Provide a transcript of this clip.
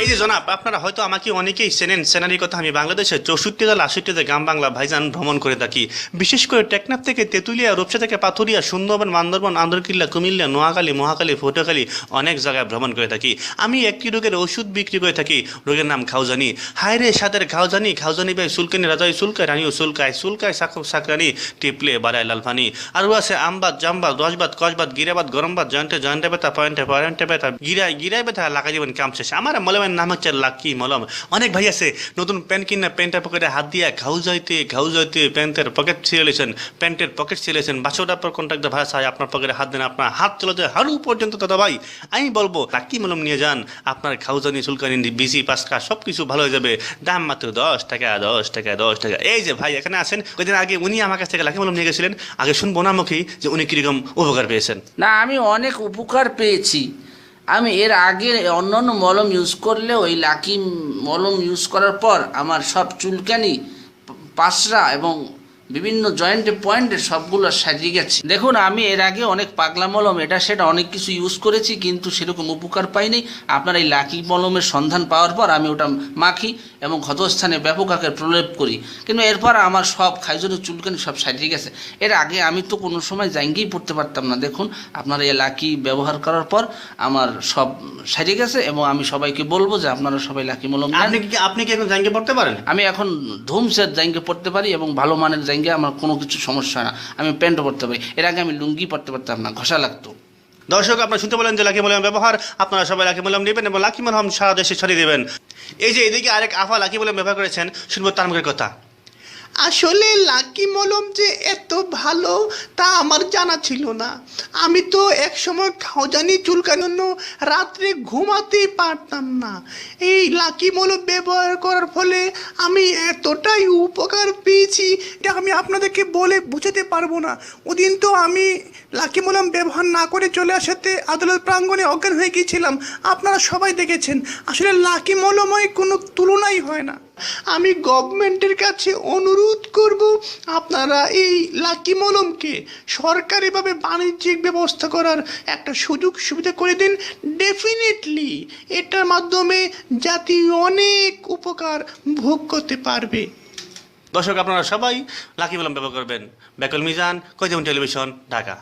এই যে জনাব, আপনারা হয়তো আমাকে অনেকেই চেনেন। চেনারই কথা, আমি বাংলাদেশের 64 জেলা 80তে গ্রাম বাংলা ভাইজান ভ্রমণ করে থাকি। বিশেষ করে টেকনাফ থেকে তেঁতুলিয়া, রূপসা থেকে পাথুরিয়া, সুন্দরবন, বান্দরবন, আন্দরকিল্লা, কুমিল্লা, নোয়াখালী, মহাখালী, পটুয়াখালী অনেক জায়গায় ভ্রমণ করে থাকি। আমি একটি রোগের ওষুধ বিক্রি করে থাকি, রোগের নাম খাওজানি। হায় রে সাদের খাওজানি, খাওজানি ভাই সুলকানি, রাজাই সুলকায়, রানীও সুলকায়, সুলকায় সাকরানি, টিপলে বাড়ায় লালফানি। আরও আছে আমবাদ, জামবাদ, দশবাদ, কসবাদ, গিরাবাদ, গরমবাদ, জয়েন্টে জয়েন্টে ব্যথা, পয়েন্টে ব্যথা, গিরায় ব্যথা, লাগাই দিবেন কাম শেষ। আমার মলমের নাম হচ্ছে লাকি মলম। অনেক ভাই আছে নতুন প্যান্ট কিনা প্যান্টের পকেটে হাত দিয়া ঘাউ যাইতে প্যান্টের পকেট ছিঁড়েছেন, প্যান্টের পকেট ছিঁড়েছেন, বাসোটার পর কন্ট্রাক্টর ভাই চাই আপনার পকেটে হাত দেন, আপনার হাত চলে যায় হাড়ু পর্যন্ত। দাদা ভাই আমি বলবো লাকি মলম নিয়ে যান, আপনার খাউজানি, চুলকানি, বিসি, পাসকা সব কিছু ভালো হয়ে যাবে। দাম মাত্র 10 টাকা, 10 টাকা, 10 টাকা। এই যে ভাই এখানে আছেন, কয়েকদিন আগে উনি আমার কাছ থেকে লাকি মলম নিয়ে গেছিলেন। আগে শুনবো না মুখেই যে উনি কিরকম উপকার পেয়েছেন। না, আমি অনেক উপকার পেয়েছি। আমি এর আগে অন্যান্য মলম ইউজ করলেও এই লাকি মলম ইউজ করার পর আমার সব চুলকানি, পাশরা এবং বিভিন্ন জয়েন্টে পয়েন্টে সবগুলো সারিয়ে গেছে। দেখুন, আমি এর আগে অনেক পাগলা মলম এটা সেটা অনেক কিছু ইউজ করেছি, কিন্তু সেরকম উপকার পাইনি। আপনার এই লাকি মলমের সন্ধান পাওয়ার পর আমি ওটা মাখি এবং ক্ষতস্থানে ব্যাপক আকারে প্রলেপ করি, কিন্তু এরপর আমার সব খাইজনের চুলকানি সব সারিয়ে গেছে। এর আগে আমি তো কোনো সময় জাঙ্গিই পড়তে পারতাম না। দেখুন, আপনারা এই লাকি ব্যবহার করার পর আমার সব সারিয়ে গেছে এবং আমি সবাইকে বলবো যে আপনারা সবাই লাকি মলম নেন। আপনি কি এখন জাঙ্গি পড়তে পারেন? আমি এখন ধুমসের জাঙ্গে পড়তে পারি এবং ভালো মানের জাঙ্গে, আমার কোনো কিছু সমস্যা হয় না। আমি প্যান্টও পরতে পারি। এর আগে আমি লুঙ্গি পরতে পারতাম না, ঘষা লাগতো। দর্শক, আপনারা শুনতে বলেন যে লাকি মলম ব্যবহার, আপনারা সবাই লাকি মলম নেবেন এবং লাকি মলম সারা দেশে ছড়িয়ে দেবেন। এই যে এদিকে আরেক আফা লাকি মলম ব্যবহার করেছেন, শুনবো তার মুখের কথা। আসলে লাকি মলম যে এত ভালো তা আমার জানা ছিল না। আমি তো একসময় খাওজানি চুলকানোর জন্য রাত্রে ঘুমাতেই পারতাম না। এই লাকি মলম ব্যবহার করার ফলে আমি এতটাই উপকার পেয়েছি এটা আমি আপনাদেরকে বলে বোঝাতে পারবো না। ওদিন তো আমি লাকি মলম ব্যবহার না করে চলে আসাতে আদালত প্রাঙ্গণে অজ্ঞান হয়ে গিয়েছিলাম। আপনারা সবাই দেখেছেন। আসলে লাকি মলমের কোনো তুলনাই হয় না। আমি গভর্নমেন্টের কাছে অনুরোধ করব, আপনারা এই লাকি মলমকে সরকারিভাবে বাণিজ্যিক ব্যবস্থা করার একটা সুযোগ সুবিধা করে দিন। ডেফিনেটলি এটার মাধ্যমে জাতি অনেক উপকার ভোগ করতে পারবে। দর্শক, আপনারা সবাই লাকি মলম ব্যবহার করবেন। বেকল মিজান, কয়জন টেলিভিশন, ঢাকা।